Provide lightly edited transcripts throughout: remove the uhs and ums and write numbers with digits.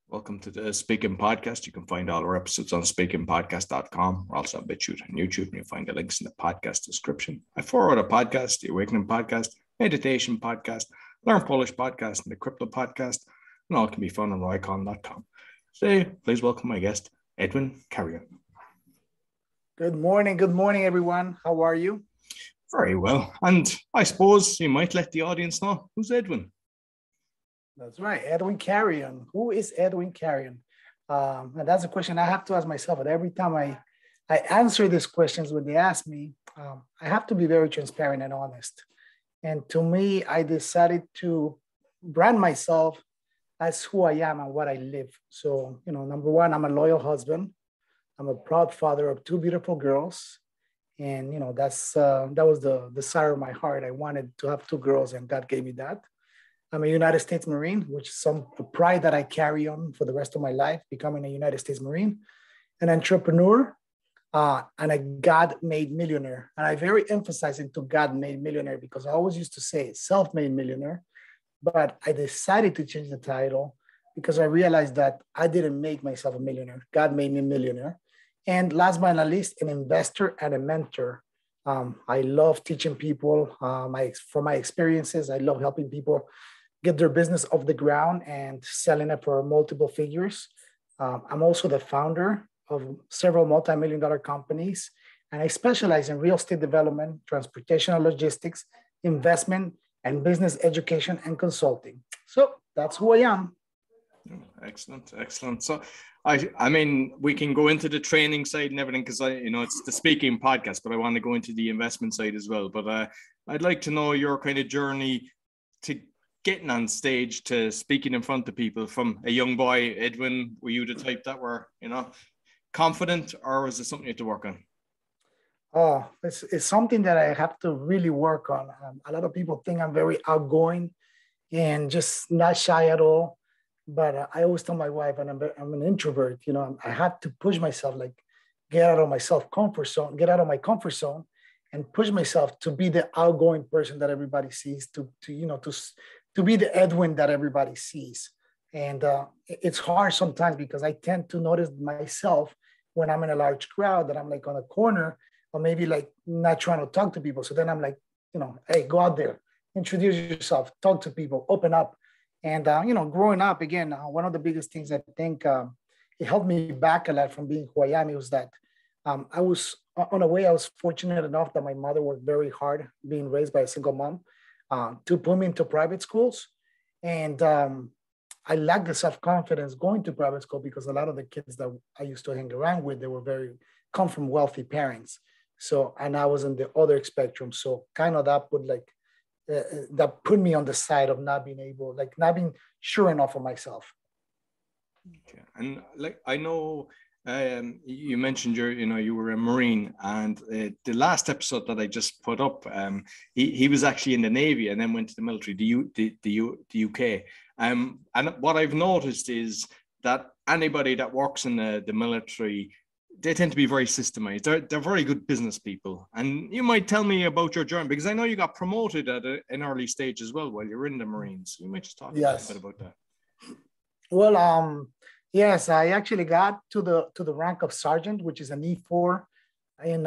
Welcome to the Speaking Podcast. You can find all our episodes on speakingpodcast.com. We're also on BitChute and YouTube, and you'll find the links in the podcast description. I forward a podcast, the Awakening Podcast, Meditation Podcast, Learn Polish Podcast, and the Crypto Podcast, and all can be found on roycon.com. Today, please welcome my guest, Edwin Carrion. Good morning, everyone. How are you? Very well. And I suppose you might let the audience know, who's Edwin? That's right, Edwin Carrion. Who is Edwin Carrion? And that's a question I have to ask myself. And every time I answer these questions when they ask me, I have to be very transparent and honest. And to me, I decided to brand myself as who I am and what I live. So, number one, I'm a loyal husband. I'm a proud father of two beautiful girls. And, that was the desire of my heart. I wanted to have two girls, and God gave me that. I'm a United States Marine, which is some pride that I carry on for the rest of my life, becoming a United States Marine, an entrepreneur, and a God-made millionaire. And I very emphasize into God-made millionaire because I always used to say self-made millionaire, but I decided to change the title because I realized that I didn't make myself a millionaire. God made me a millionaire. And last but not least, an investor and a mentor. I love teaching people from my experiences. I love helping people get their business off the ground and selling it for multiple figures. I'm also the founder of several multi-million-dollar companies, and I specialize in real estate development, transportation and logistics, investment, and business education and consulting. So that's who I am. Excellent. So, I mean, we can go into the training side and everything because it's the speaking podcast, but I want to go into the investment side as well. But I'd like to know your kind of journey to getting on stage to speaking in front of people. From a young boy, Edwin, were you the type that were, confident, or was it something you had to work on? Oh, it's something that I have to really work on. A lot of people think I'm very outgoing and just not shy at all. But I always tell my wife, and I'm an introvert, I have to push myself, like get out of my comfort zone and push myself to be the outgoing person that everybody sees, to be the Edwin that everybody sees. And it's hard sometimes because I tend to notice myself when I'm in a large crowd that I'm like on a corner or maybe like not trying to talk to people. So then I'm like, hey, go out there, introduce yourself, talk to people, open up. And, growing up, again, one of the biggest things I think it held me back a lot from being who I am. It was that I was fortunate enough that my mother worked very hard being raised by a single mom to put me into private schools. And I lacked the self-confidence going to private school because a lot of the kids that I used to hang around with, come from wealthy parents. So, and I was in the other spectrum. So kind of that put me on the side of not being sure enough of myself. Okay. And I know you mentioned you were a Marine, and the last episode that I just put up, he was actually in the Navy and then went to the military, the UK. And what I've noticed is that anybody that works in the military, they tend to be very systemized. They're very good business people. And you might tell me about your journey, because I know you got promoted at an early stage as well while you're in the Marines. You might just talk a little bit about that. Well, yes, I actually got to the rank of sergeant, which is an E4, in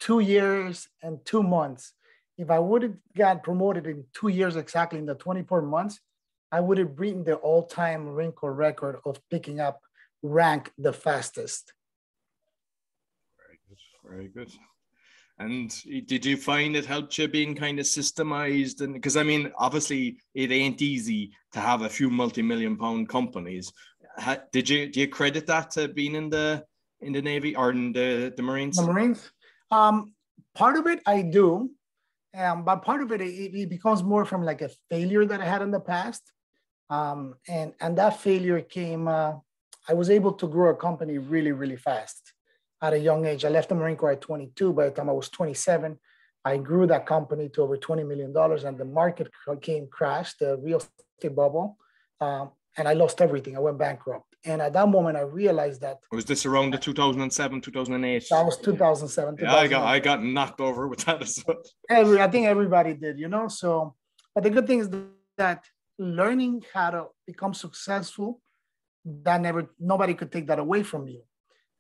2 years and 2 months. If I would have got promoted in 2 years exactly, in the 24 months, I would have beaten the all-time Marine Corps record of picking up rank the fastest. Very good. And did you find it helped you being kind of systemized? And because I mean, obviously, it ain't easy to have a few multi-million-pound companies. Do you credit that to being in the Navy or in the Marines? The Marines. Part of it I do, but part of it becomes more from like a failure that I had in the past, and that failure came. I was able to grow a company really, really fast. At a young age. I left the Marine Corps at 22. By the time I was 27, I grew that company to over $20 million, and the market crashed, the real estate bubble, and I lost everything. I went bankrupt. And at that moment, I realized that. Was this around the 2007, 2008? That was 2007. Yeah, I got knocked over with that as well. I think everybody did, So, but the good thing is that learning how to become successful nobody could take that away from you.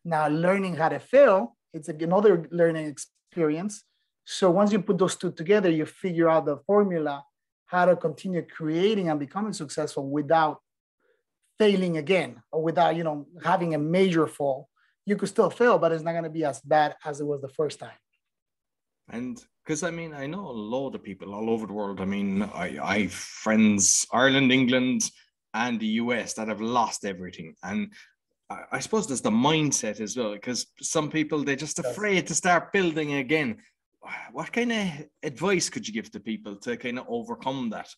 Now, learning how to fail, it's another learning experience. So once you put those two together, you figure out the formula, how to continue creating and becoming successful without failing again, or without, having a major fall. You could still fail, but it's not going to be as bad as it was the first time. And because I know a lot of people all over the world. I have friends, Ireland, England, and the US that have lost everything. And I suppose there's the mindset as well, because some people, they're just afraid to start building again. What kind of advice could you give to people to kind of overcome that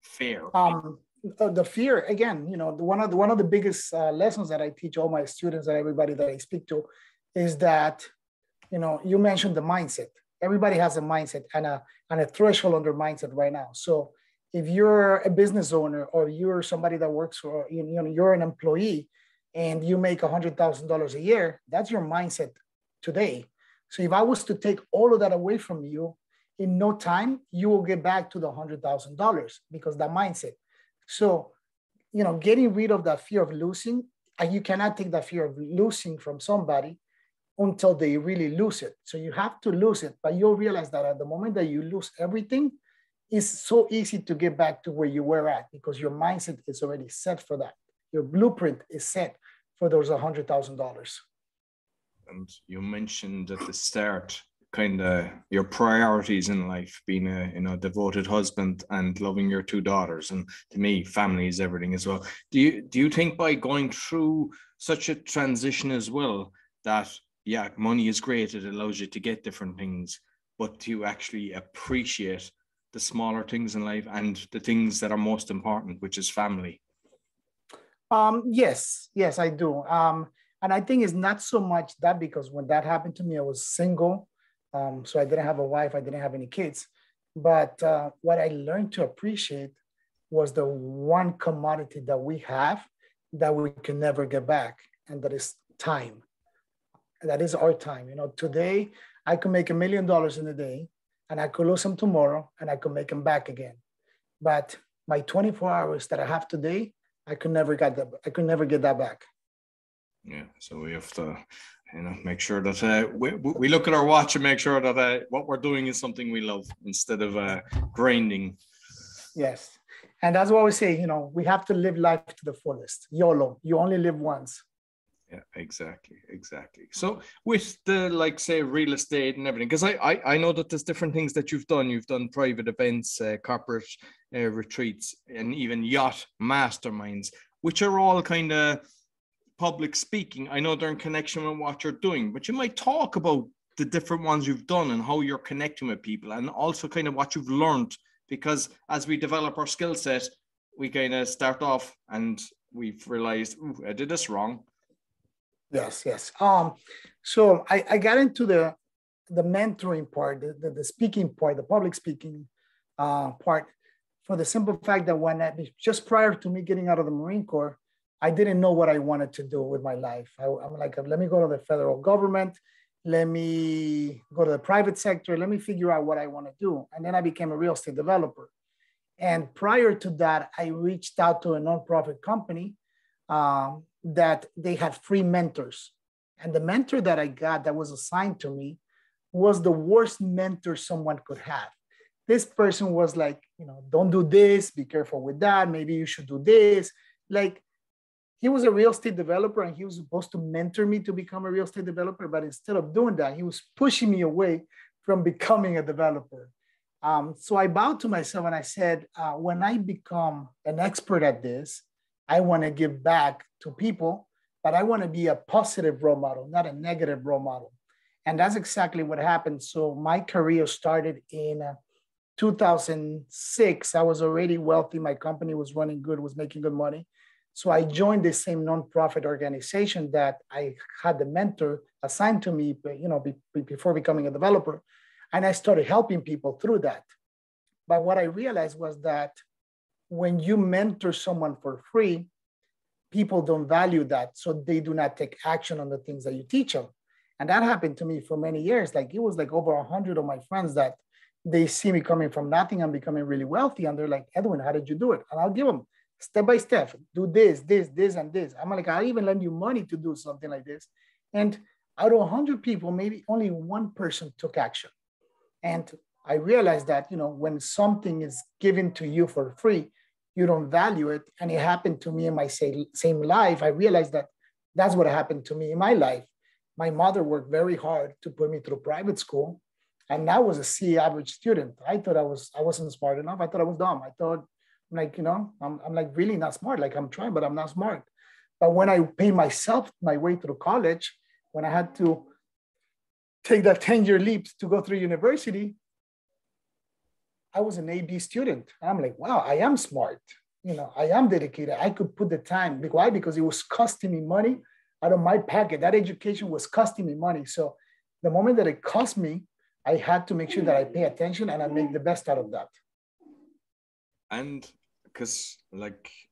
fear? The fear, again, one of the biggest lessons that I teach all my students and everybody that I speak to is that, you mentioned the mindset. Everybody has a mindset and a threshold on their mindset right now. So if you're a business owner, or you're somebody that works for, you're an employee and you make $100,000 a year, that's your mindset today. So if I was to take all of that away from you, in no time, you will get back to the $100,000, because that mindset. So, getting rid of that fear of losing, and you cannot take that fear of losing from somebody until they really lose it. So you have to lose it, but you'll realize that at the moment that you lose everything, it's so easy to get back to where you were at, because your mindset is already set for that. Your blueprint is set for those $100,000. And you mentioned at the start, kind of your priorities in life, being a devoted husband and loving your two daughters. And to me, family is everything as well. Do you think by going through such a transition as well, that money is great, it allows you to get different things, but to actually appreciate the smaller things in life and the things that are most important, which is family? Yes, I do. And I think it's not so much that, because when that happened to me, I was single. So I didn't have a wife, I didn't have any kids. But what I learned to appreciate was the one commodity that we have that we can never get back, and that is time. That is our time. Today I could make $1 million in a day, and I could lose them tomorrow, and I could make them back again. But my 24 hours that I have today, I could never get that back. Yeah, so we have to, make sure that we look at our watch and make sure that what we're doing is something we love, instead of grinding. Yes, and that's what we say. We have to live life to the fullest. YOLO, you only live once. Yeah, exactly. So with the, say, real estate and everything, because I know that there's different things that you've done. You've done private events, corporate retreats, and even yacht masterminds, which are all kind of public speaking. I know they're in connection with what you're doing, but you might talk about the different ones you've done and how you're connecting with people, and also kind of what you've learned, because as we develop our skill set, we kind of start off and we've realized, I did this wrong. Yes. So I got into the mentoring part, the speaking part, the public speaking part, for the simple fact that just prior to me getting out of the Marine Corps, I didn't know what I wanted to do with my life. I'm like, let me go to the federal government. Let me go to the private sector. Let me figure out what I want to do. And then I became a real estate developer. And prior to that, I reached out to a nonprofit company that they had free mentors. And the mentor that I got that was assigned to me was the worst mentor someone could have. This person was like, don't do this, be careful with that. Maybe you should do this. Like, he was a real estate developer and he was supposed to mentor me to become a real estate developer. But instead of doing that, he was pushing me away from becoming a developer. So I bowed to myself and I said, when I become an expert at this, I want to give back to people, but I want to be a positive role model, not a negative role model. And that's exactly what happened. So my career started in 2006. I was already wealthy. My company was running good, was making good money. So I joined the same nonprofit organization that I had the mentor assigned to me, before becoming a developer. And I started helping people through that. But what I realized was that when you mentor someone for free, people don't value that. So they do not take action on the things that you teach them. And that happened to me for many years. Like, it was like over 100 of my friends that they see me coming from nothing and becoming really wealthy. And they're like, Edwin, how did you do it? And I'll give them step by step, do this, this, this, and this. I'm like, I'll even lend you money to do something like this. And out of 100 people, maybe only one person took action. And I realized that, when something is given to you for free, you don't value it. And it happened to me in my same life. I realized that that's what happened to me in my life. My mother worked very hard to put me through private school. And I was a C average student. I thought I wasn't smart enough. I thought I was dumb. I thought, I'm like really not smart. Like I'm trying, but I'm not smart. But when I paid myself my way through college, when I had to take that 10-year leap to go through university, I was an AB student. And I'm like, wow, I am smart. I am dedicated. I could put the time. Why? Because it was costing me money out of my pocket. That education was costing me money. So the moment that it cost me, I had to make sure that I pay attention and I make the best out of that. And because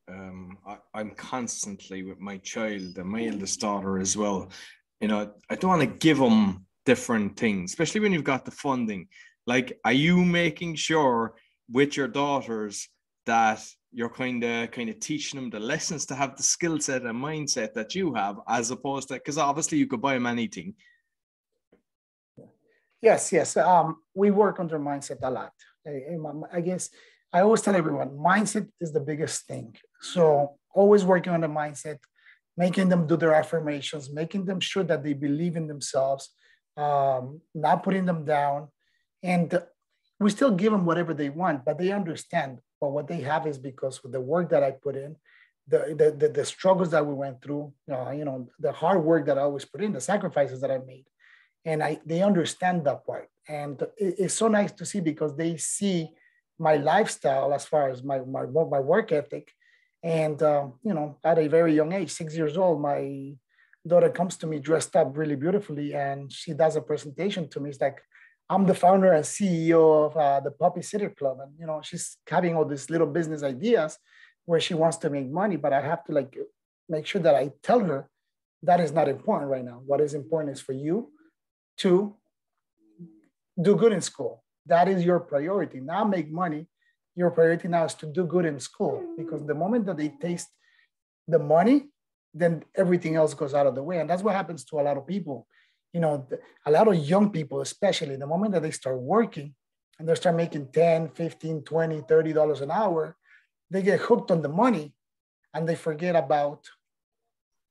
I'm constantly with my child and my eldest daughter as well, I don't want to give them different things, especially when you've got the funding. Like, are you making sure with your daughters that you're kind of teaching them the lessons to have the skill set and mindset that you have, as opposed to, because obviously you could buy them anything. Yes. We work on their mindset a lot. I guess I always tell everyone, mindset is the biggest thing. So always working on the mindset, making them do their affirmations, making them sure that they believe in themselves, not putting them down. And we still give them whatever they want, but they understand. But what they have is because of the work that I put in, the struggles that we went through, the hard work that I always put in, the sacrifices that I made. And they understand that part. And it's so nice to see, because they see my lifestyle as far as my work ethic. And, at a very young age, 6 years old, my daughter comes to me dressed up really beautifully. And she does a presentation to me. It's like, I'm the founder and CEO of the Puppy Sitter Club. And, she's having all these little business ideas where she wants to make money, but I have to make sure that I tell her that is not important right now. What is important is for you to do good in school. That is your priority. Now make money. Your priority now is to do good in school, because the moment that they taste the money, then everything else goes out of the way. And that's what happens to a lot of people. A lot of young people, especially the moment that they start working and they start making 10, 15, 20, $30 an hour, they get hooked on the money and they forget about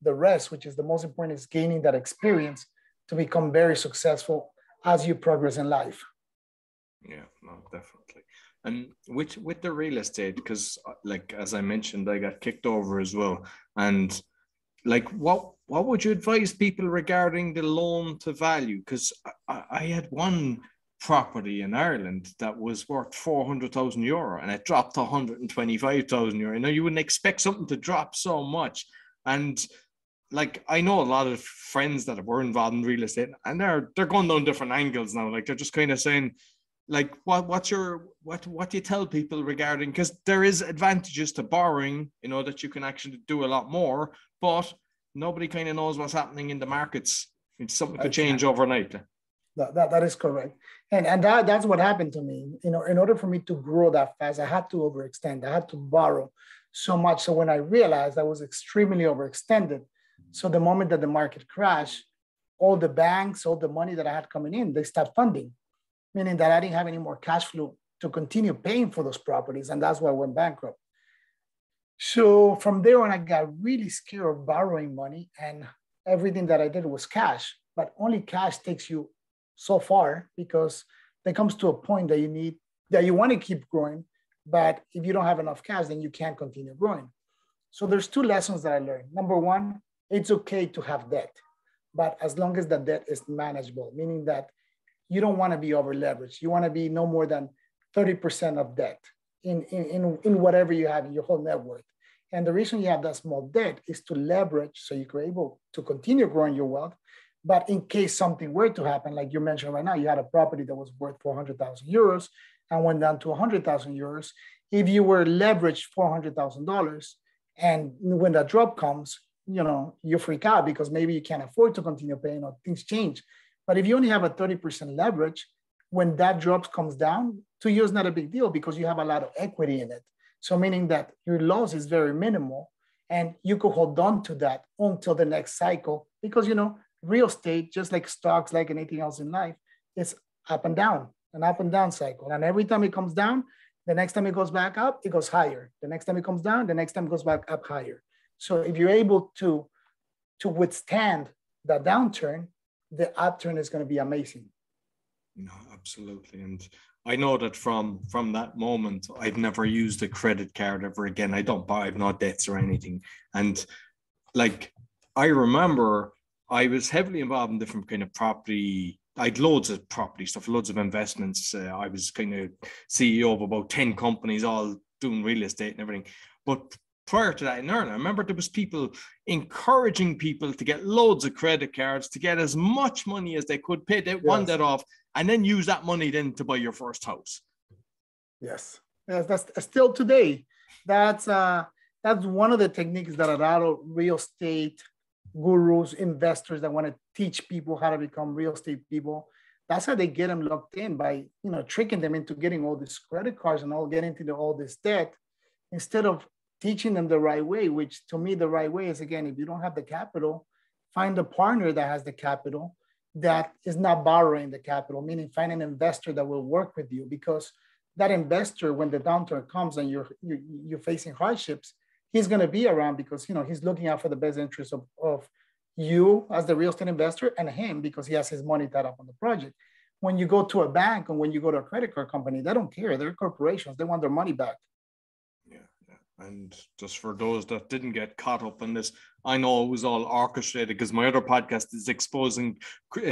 the rest, which is the most important, is gaining that experience to become very successful as you progress in life. Yeah, no, definitely. And with the real estate, because as I mentioned, I got kicked over as well. And what would you advise people regarding the loan to value? Because I had one property in Ireland that was worth 400,000 euro and it dropped to 125,000 euro. You wouldn't expect something to drop so much. And I know a lot of friends that were involved in real estate, and they're going down different angles now. They're just kind of saying, what do you tell people regarding, because there is advantages to borrowing, that you can actually do a lot more, but nobody kind of knows what's happening in the markets. Something could change overnight. That is correct. And that's what happened to me. In order for me to grow that fast, I had to overextend. I had to borrow so much. So when I realized I was extremely overextended, so the moment that the market crashed, all the banks, all the money that I had coming in, they stopped funding, meaning that I didn't have any more cash flow to continue paying for those properties. And that's why I went bankrupt. So from there on, I got really scared of borrowing money, and everything that I did was cash. But only cash takes you so far, because there comes to a point that you want to keep growing. But if you don't have enough cash, then you can't continue growing. So there's two lessons that I learned. Number one, it's okay to have debt, but as long as the debt is manageable, meaning that you don't want to be over leveraged. You want to be no more than 30% of debt in whatever you have in your whole net worth. And the reason you have that small debt is to leverage so you're able to continue growing your wealth. But in case something were to happen, like you mentioned right now, you had a property that was worth 400,000 euros and went down to 100,000 euros. If you were leveraged $400,000, and when that drop comes, you freak out because maybe you can't afford to continue paying or things change. But if you only have a 30% leverage, when that drop comes down, to you is not a big deal because you have a lot of equity in it. So meaning that your loss is very minimal and you could hold on to that until the next cycle because, real estate, just like stocks, like anything else in life, is up and down, an up and down cycle. And every time it comes down, the next time it goes back up, it goes higher. The next time it comes down, the next time it goes back up higher. So if you're able to withstand the downturn, the upturn is going to be amazing. No, absolutely. And I know that from that moment, I've never used a credit card ever again. I don't buy, I've no debts or anything. And like, I remember I was heavily involved in different kind of property. I had loads of property stuff, loads of investments. I was kind of CEO of about 10 companies, all doing real estate and everything. But prior to that in Ireland, I remember there was people encouraging people to get loads of credit cards, to get as much money as they could, pay one debt off, and then use that money then to buy your first house. Yes, that's still today. That's one of the techniques that a lot of real estate gurus, investors that want to teach people how to become real estate people. That's how they get them locked in by, tricking them into getting all these credit cards and getting into all this debt instead of teaching them the right way, which to me, the right way is, again, if you don't have the capital, find a partner that has the capital that is not borrowing the capital, meaning find an investor that will work with you, because that investor, when the downturn comes and you're facing hardships, he's going to be around because, he's looking out for the best interest of you as the real estate investor and him because he has his money tied up on the project. When you go to a bank and when you go to a credit card company, they don't care. They're corporations. They want their money back. And just for those that didn't get caught up in this, I know it was all orchestrated because my other podcast is exposing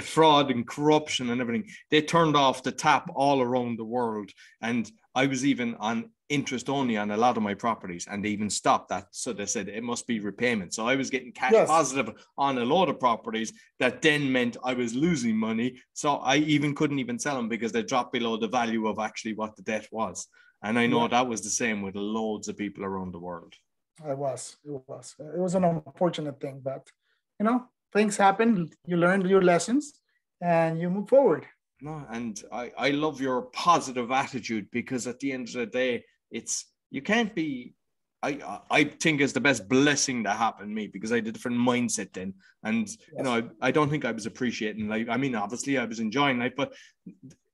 fraud and corruption and everything. They turned off the tap all around the world. And I was even on interest only on a lot of my properties, and they even stopped that. So they said it must be repayment. So I was getting cash positive on a lot of properties. That then meant I was losing money. So I even couldn't even sell them because they dropped below the value of actually what the debt was. And I know that was the same with loads of people around the world. It was an unfortunate thing, but, things happen. You learn your lessons and you move forward. No, and I love your positive attitude, because at the end of the day, you can't be, I think it's the best blessing that happened to me because I had a different mindset then. And, I don't think I was appreciating life. I mean, obviously I was enjoying life, but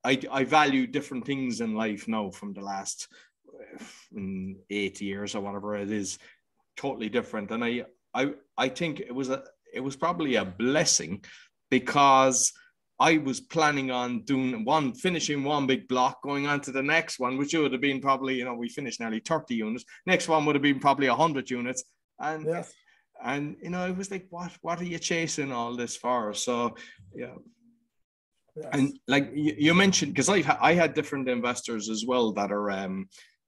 I value different things in life now from the last 8 years or whatever it is, totally different. And I think it was probably a blessing because I was planning on finishing one big block, going on to the next one, which would have been probably, we finished nearly 30 units. Next one would have been probably 100 units. And, and it was like, what are you chasing all this for? So, yeah. Yes. And like you mentioned, because I had different investors as well that are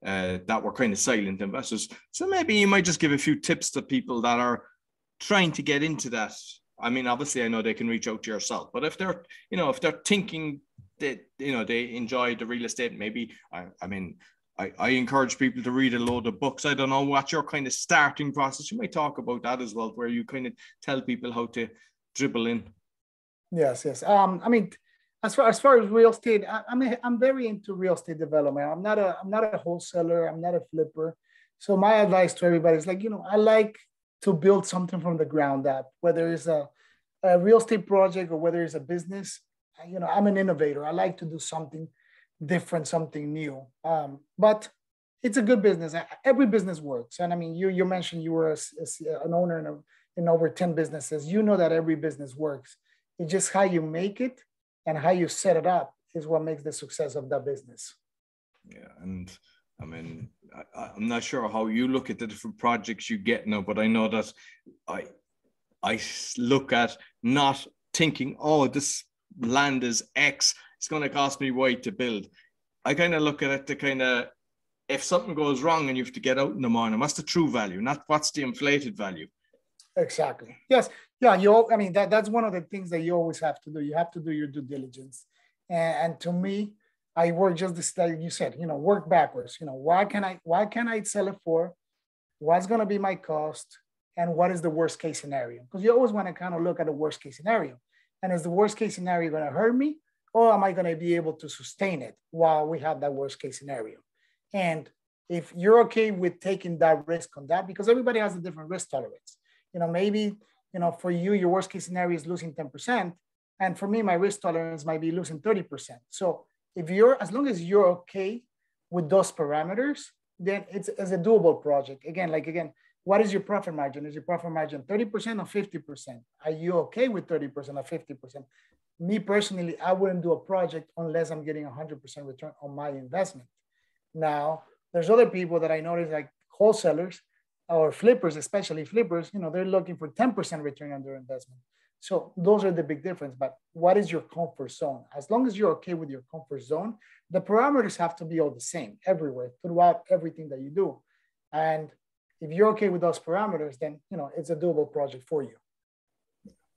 that were kind of silent investors. So maybe you might just give a few tips to people that are trying to get into that. I mean, obviously, I know they can reach out to yourself, but if they're thinking that they enjoy the real estate, maybe I encourage people to read a load of books. I don't know what's your kind of starting process. You might talk about that as well, where you kind of tell people how to dribble in. Yes. As far as real estate, I'm very into real estate development. I'm not a wholesaler. I'm not a flipper. So my advice to everybody is I like to build something from the ground up, whether it's a real estate project or whether it's a business. I'm an innovator. I like to do something different, something new. But it's a good business. Every business works. And I mean, you mentioned you were an owner in over 10 businesses. You know that every business works. It's just how you make it and how you set it up is what makes the success of that business. Yeah, and I mean, I'm not sure how you look at the different projects you get now, but I know that I look at not thinking, oh, this land is X, it's going to cost me Y to build. I kind of look at it to kind of, if something goes wrong and you have to get out in the morning, what's the true value, not what's the inflated value. Exactly. Yes. Yeah. That's one of the things that you always have to do. You have to do your due diligence. And to me, I work just this, like you said, work backwards. Why can I sell it for? What's going to be my cost? And what is the worst case scenario? Because you always want to kind of look at the worst case scenario. And is the worst case scenario going to hurt me? Or am I going to be able to sustain it while we have that worst case scenario? And if you're okay with taking that risk on that, because everybody has a different risk tolerance. Maybe, for you, your worst case scenario is losing 10%. And for me, my risk tolerance might be losing 30%. So as long as you're okay with those parameters, then it's a doable project. Again, what is your profit margin? Is your profit margin 30% or 50%? Are you okay with 30% or 50%? Me personally, I wouldn't do a project unless I'm getting 100% return on my investment. Now, there's other people that I notice, like wholesalers or flippers, especially flippers, they're looking for 10% return on their investment. So those are the big difference. But what is your comfort zone? As long as you're okay with your comfort zone, the parameters have to be all the same everywhere, throughout everything that you do. And if you're okay with those parameters, then, it's a doable project for you.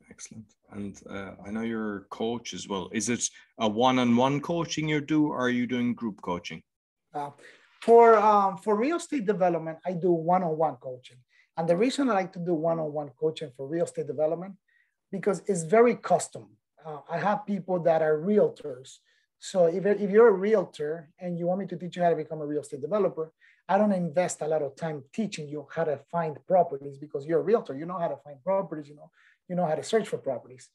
Excellent. And I know you're a coach as well. Is it a one-on-one coaching you do, or are you doing group coaching? For real estate development, I do one-on-one coaching. And the reason I like to do one-on-one coaching for real estate development, because it's very custom. I have people that are realtors. So if you're a realtor and you want me to teach you how to become a real estate developer, I don't invest a lot of time teaching you how to find properties, because you're a realtor. You know how to find properties. You know how to search for properties.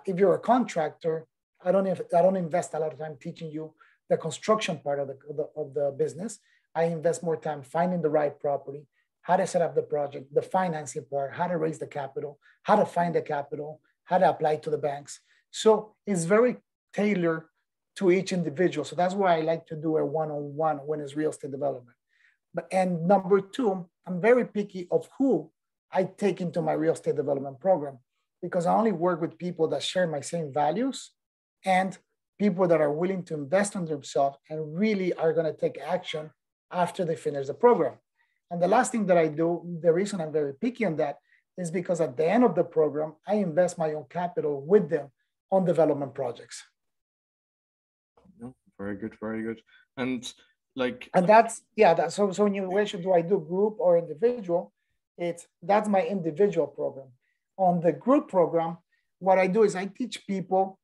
If you're a contractor, I don't invest a lot of time teaching you the construction part of the business. I invest more time finding the right property, how to set up the project, the financing part, how to raise the capital, how to find the capital, how to apply to the banks. So it's very tailored to each individual. So that's why I like to do a one-on-one when it's real estate development. And number two, I'm very picky of who I take into my real estate development program, because I only work with people that share my same values and people that are willing to invest in themselves and really are going to take action after they finish the program. And the last thing that I do, the reason I'm very picky on that, is because at the end of the program, I invest my own capital with them on development projects. Very good, very good. And that's so when you question, do I do group or individual? That's my individual program. On the group program, what I do is I teach people.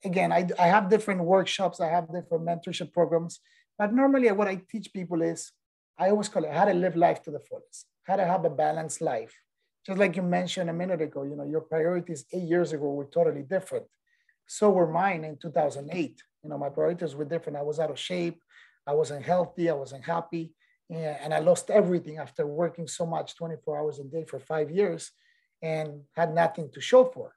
Again, I have different workshops, I have different mentorship programs, but normally what I teach people is, I always call it how to live life to the fullest, how to have a balanced life. Just like you mentioned a minute ago, your priorities 8 years ago were totally different. So were mine in 2008. My priorities were different. I was out of shape, I wasn't healthy, I wasn't happy, and I lost everything after working so much, 24 hours a day for 5 years, and had nothing to show for.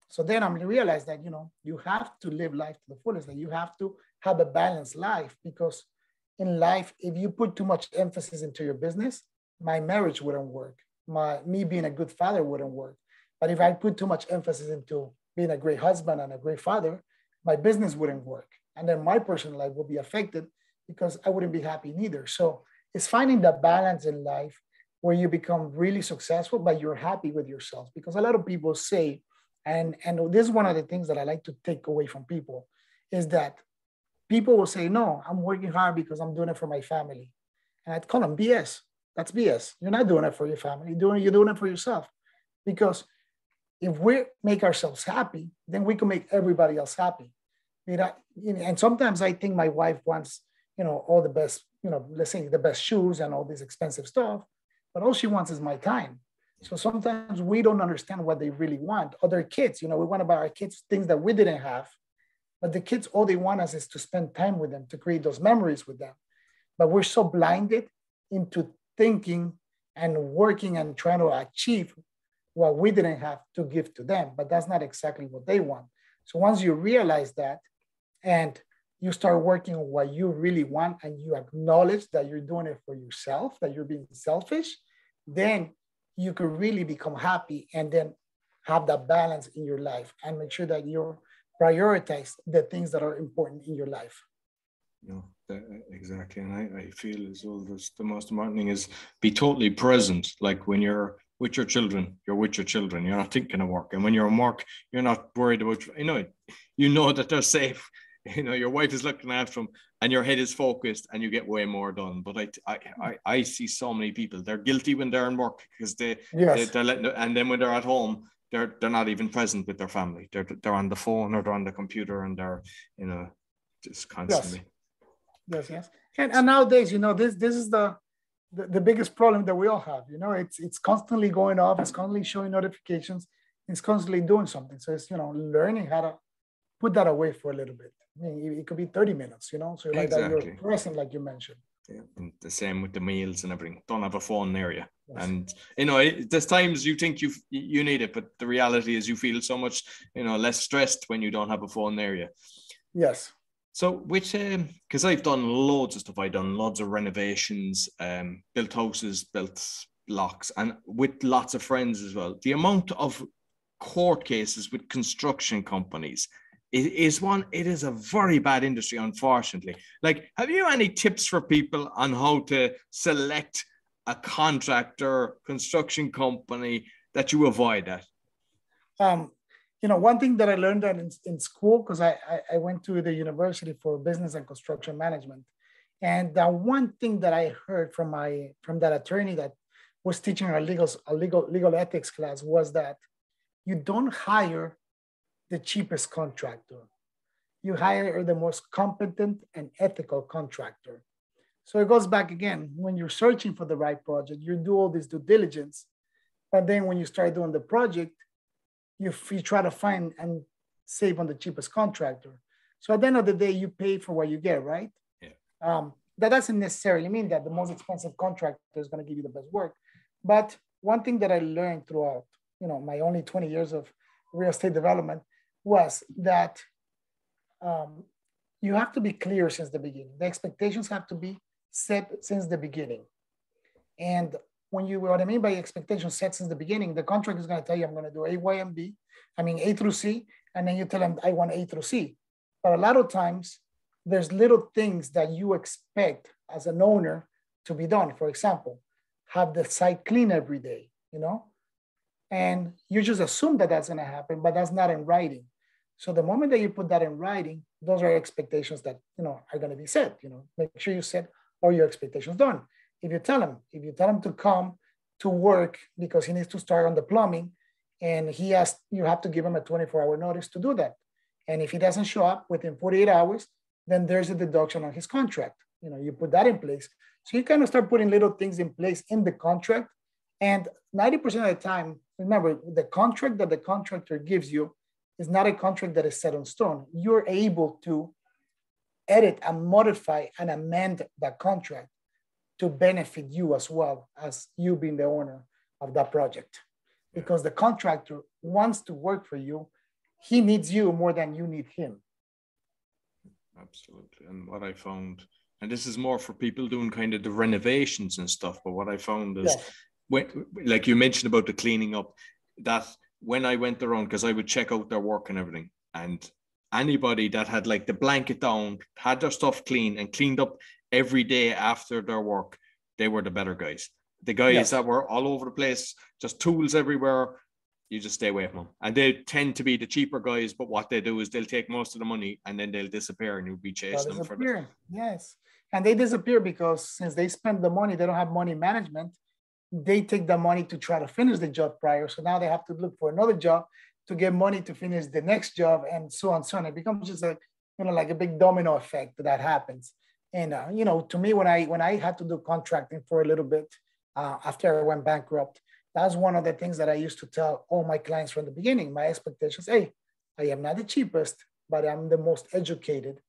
So then I realized that, you have to live life to the fullest, that you have to have a balanced life, because in life, if you put too much emphasis into your business, my marriage wouldn't work. Me being a good father wouldn't work. But if I put too much emphasis into being a great husband and a great father, my business wouldn't work. And then my personal life will be affected, because I wouldn't be happy neither. So it's finding the balance in life where you become really successful, but you're happy with yourself. Because a lot of people say, and this is one of the things that I like to take away from people, is that people will say, no, I'm working hard because I'm doing it for my family. And I'd call them BS. That's BS. You're not doing it for your family. You're doing it for yourself. Because if we make ourselves happy, then we can make everybody else happy. And sometimes I think my wife wants, all the best, let's say the best shoes and all this expensive stuff, but all she wants is my time. So sometimes we don't understand what they really want. Other kids, we want to buy our kids things that we didn't have, but the kids, all they want us is to spend time with them, to create those memories with them. But we're so blinded into thinking and working and trying to achieve what we didn't have to give to them, but that's not exactly what they want. So once you realize that, and you start working on what you really want, and you acknowledge that you're doing it for yourself, that you're being selfish, then you can really become happy, and then have that balance in your life, and make sure that you prioritize the things that are important in your life. Exactly. And I feel as well, the most important thing is be totally present. Like when you're with your children, you're with your children. You're not thinking of work. And when you're in work, you're not worried about, you know that they're safe. Your wife is looking after them, and your head is focused, and you get way more done. But I see so many people, they're guilty when they're in work, because they're letting, and then when they're at home, they're not even present with their family. They're on the phone, or they're on the computer, and they're just constantly. Yes, yes. And nowadays, this is the biggest problem that we all have. It's constantly going off, it's constantly showing notifications, it's constantly doing something. So it's, learning how to put that away for a little bit. I mean, it could be 30 minutes, so like that you're present, like you mentioned. Yeah, and the same with the meals and everything. Don't have a phone near you. Yes. And there's times you think you need it, but the reality is you feel so much less stressed when you don't have a phone near you. Yes. So which because I've done loads of stuff. I've done loads of renovations, built houses, built blocks, and with lots of friends as well. The amount of court cases with construction companies it is a very bad industry, unfortunately. Like, have you any tips for people on how to select a contractor, construction company that you avoid that? One thing that I learned that in school, because I went to the University for Business and Construction Management. And the one thing that I heard from that attorney that was teaching our legal ethics class was that you don't hire the cheapest contractor. You hire the most competent and ethical contractor. So it goes back again, when you're searching for the right project, you do all this due diligence, but then when you start doing the project, you try to find and save on the cheapest contractor. So at the end of the day, you pay for what you get, right? Yeah. That doesn't necessarily mean that the most expensive contractor is going to give you the best work. But one thing that I learned throughout, my only 20 years of real estate development was that you have to be clear since the beginning. The expectations have to be set since the beginning. And what I mean by expectations set since the beginning, the contractor is going to tell you, I'm going to do A, Y, and B. I mean, A through C. And then you tell them, I want A through C. But a lot of times, there's little things that you expect as an owner to be done. For example, have the site clean every day, and you just assume that that's going to happen, but that's not in writing. So the moment that you put that in writing, those are expectations that, are going to be set. Make sure you set all your expectations done. If you tell him to come to work because he needs to start on the plumbing, and you have to give him a 24-hour notice to do that. And if he doesn't show up within 48 hours, then there's a deduction on his contract. You put that in place. So you kind of start putting little things in place in the contract. And 90% of the time, remember, the contract that the contractor gives you is not a contract that is set in stone. You're able to edit and modify and amend that contract to benefit you as well as you being the owner of that project. Because the contractor wants to work for you. He needs you more than you need him. Absolutely. And what I found, and this is more for people doing kind of the renovations and stuff, but what I found is, like you mentioned about the cleaning up, that when I went around, because I would check out their work and everything, and anybody that had like the blanket down, had their stuff clean and cleaned up every day after their work, they were the better guys. The guys that were all over the place, just tools everywhere, you just stay away from them. And they tend to be the cheaper guys, but what they do is they'll take most of the money and then they'll disappear, and you'll be chasing them for them. Yes. And they disappear because since they spend the money, they don't have money management. They take the money to try to finish the job prior. So now they have to look for another job to get money to finish the next job, and so on, so on. It becomes just like a big domino effect that happens. And, to me, when I had to do contracting for a little bit after I went bankrupt, that's one of the things that I used to tell all my clients from the beginning. My expectations, hey, I am not the cheapest, but I'm the most educated,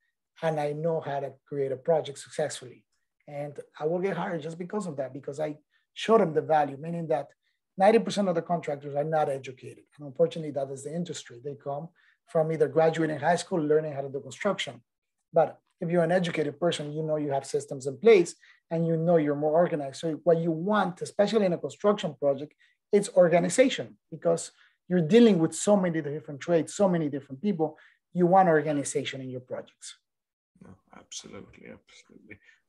and I know how to create a project successfully. And I will get hired just because of that, because I showed them the value, meaning that 90% of the contractors are not educated. And unfortunately, that is the industry. They come from either graduating high school, learning how to do construction. But if you're an educated person, you have systems in place, and you're more organized. So what you want, especially in a construction project, it's organization, because you're dealing with so many different trades, so many different people. You want organization in your projects. No, absolutely.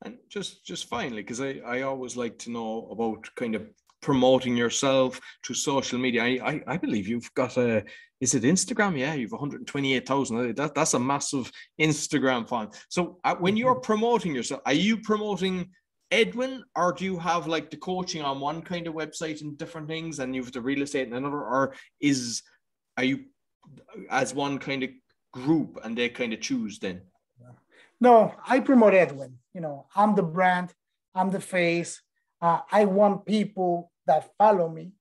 And just finally, because I always like to know about kind of promoting yourself through social media. I believe you've got is it Instagram? Yeah, you've 128,000. That's a massive Instagram fan. So when you're promoting yourself, are you promoting Edwin, or do you have like the coaching on one kind of website and different things, and you have the real estate in another, or are you as one kind of group and they kind of choose then? No, I promote Edwin. I'm the brand, I'm the face. I want people that follow me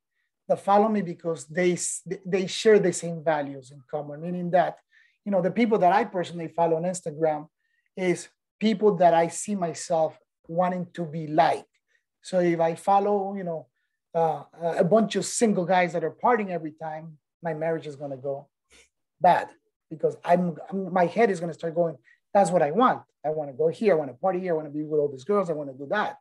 because they share the same values in common, meaning that, the people that I personally follow on Instagram is people that I see myself wanting to be like. So if I follow, a bunch of single guys that are partying every time, my marriage is going to go bad because my head is going to start going, that's what I want. I want to go here. I want to party here. I want to be with all these girls. I want to do that,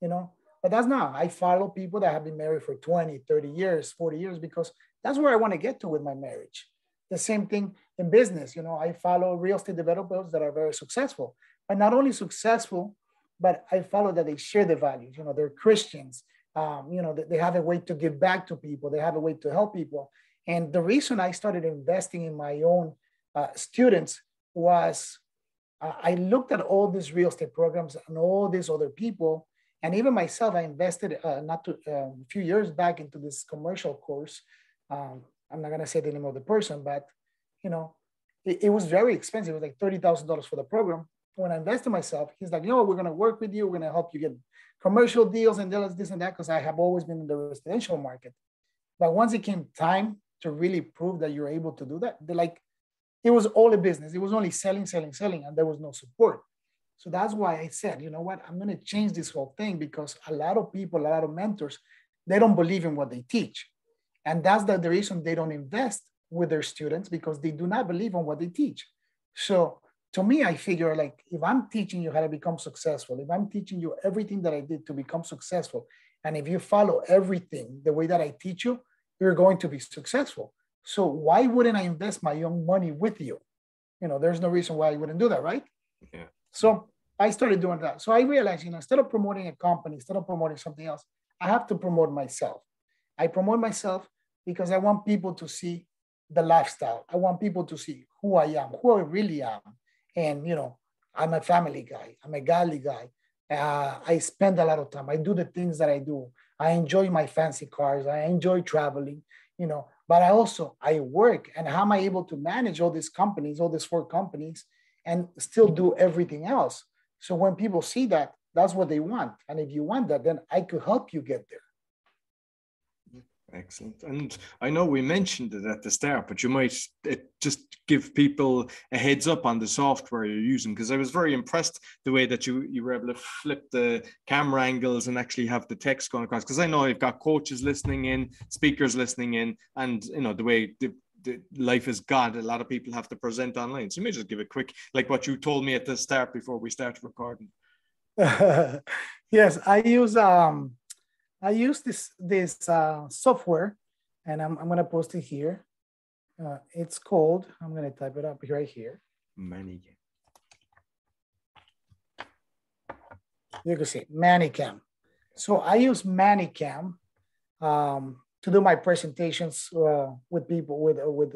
but that's not. I follow people that have been married for 20, 30 years, 40 years, because that's where I want to get to with my marriage. The same thing in business. I follow real estate developers that are very successful, but not only successful, but I follow that they share the values. They're Christians. They have a way to give back to people. They have a way to help people. And the reason I started investing in my own students was I looked at all these real estate programs and all these other people. And even myself, I invested a few years back into this commercial course. I'm not going to say the name of the person, but, it was very expensive. It was like $30,000 for the program. When I invested in myself, he's like, we're going to work with you. We're going to help you get commercial deals and this and that, because I have always been in the residential market. But once it came time to really prove that you're able to do that, it was all a business. It was only selling, and there was no support. So that's why I said, I'm going to change this whole thing, because a lot of people, a lot of mentors, they don't believe in what they teach. And that's the reason they don't invest with their students, because they do not believe in what they teach. So to me, I figure, if I'm teaching you how to become successful, if I'm teaching you everything that I did to become successful, and if you follow everything the way that I teach you, you're going to be successful. So why wouldn't I invest my own money with you? There's no reason why I wouldn't do that, right? Yeah. So I started doing that. So I realized, instead of promoting a company, instead of promoting something else, I have to promote myself. I promote myself because I want people to see the lifestyle. I want people to see who I am, who I really am. And, I'm a family guy. I'm a godly guy. I spend a lot of time. I do the things that I do. I enjoy my fancy cars. I enjoy traveling, but I work. And how am I able to manage all these companies, all these 4 companies, and still do everything else? So when people see that, that's what they want. And if you want that, then I could help you get there. Excellent. And I know we mentioned it at the start, but you might just give people a heads up on the software you're using, because I was very impressed the way that you were able to flip the camera angles and actually have the text going across. Because I know you've got coaches listening in, speakers listening in, and the way the life is gone, a lot of people have to present online. So you may just give a quick, like what you told me at the start before we started recording. Yes, I use this software, and I'm going to post it here. It's called, I'm going to type it up right here. Manicam. You can see Manicam. So I use Manicam to do my presentations with people, with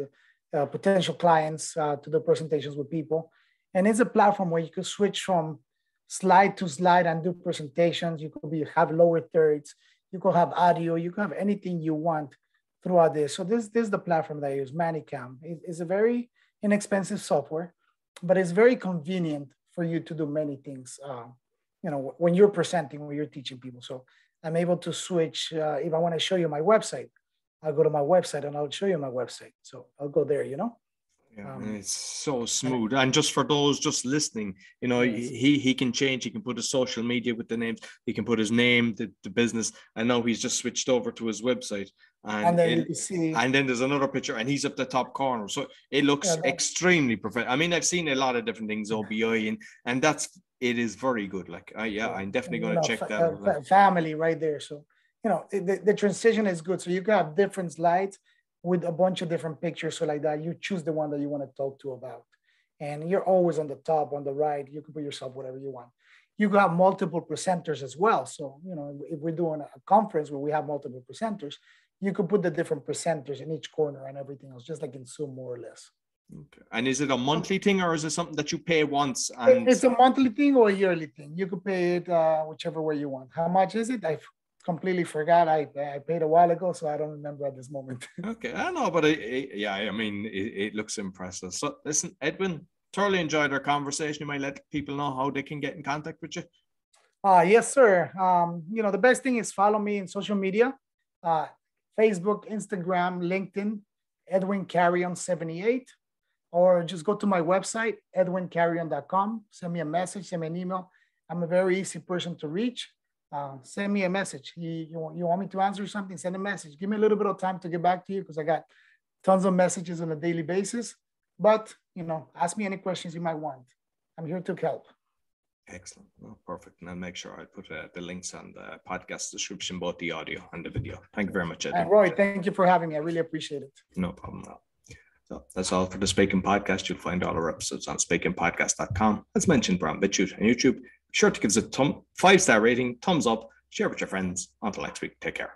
potential clients, to do presentations with people. And it's a platform where you can switch from slide to slide and do presentations. You could have lower thirds. You could have audio. You can have anything you want throughout this. So this is the platform that I use, Manicam. It's a very inexpensive software, but it's very convenient for you to do many things, when you're presenting, when you're teaching people. So I'm able to switch. If I want to show you my website, I'll go to my website and I'll show you my website. So I'll go there, Yeah, and it's so smooth. And just for those just listening, yes. he can change. He can put his social media with the names. He can put his name, the business. And now he's just switched over to his website. And then you can see. And then there's another picture, and he's up the top corner. So it looks extremely professional. I mean, I've seen a lot of different things, OBI, and it is very good. I'm definitely going to check that out. Family right there. So the transition is good. So you can have different slides with a bunch of different pictures. So like that, you choose the one that you want to talk to about. And you're always on the top, on the right. You can put yourself whatever you want. You can have multiple presenters as well. So, if we're doing a conference where we have multiple presenters, you could put the different presenters in each corner and everything else, just like in Zoom, more or less. Okay. And is it a monthly thing, or is it something that you pay once? And it's a monthly thing or a yearly thing. You could pay it whichever way you want. How much is it? I completely forgot. I paid a while ago, so I don't remember at this moment. Okay, I know, but it looks impressive. So listen, Edwin, thoroughly enjoyed our conversation. You might let people know how they can get in contact with you. Yes, sir. The best thing is follow me in social media, Facebook, Instagram, LinkedIn, Edwin Carrion 78, or just go to my website, edwincarrion.com. Send me a message, send me an email. I'm a very easy person to reach. Send me a message. You want me to answer something? Send a message. Give me a little bit of time to get back to you because I got tons of messages on a daily basis. But, ask me any questions you might want. I'm here to help. Excellent. Oh, perfect. And I'll make sure I put the links on the podcast description, both the audio and the video. Thank you very much, Edwin. Roy, thank you for having me. I really appreciate it. No problem at all. So that's all for the Speaking Podcast. You'll find all our episodes on speakingpodcast.com. As mentioned, we're on BitChute and YouTube. Be sure to give us a 5-star rating, thumbs up, share with your friends. Until next week, take care.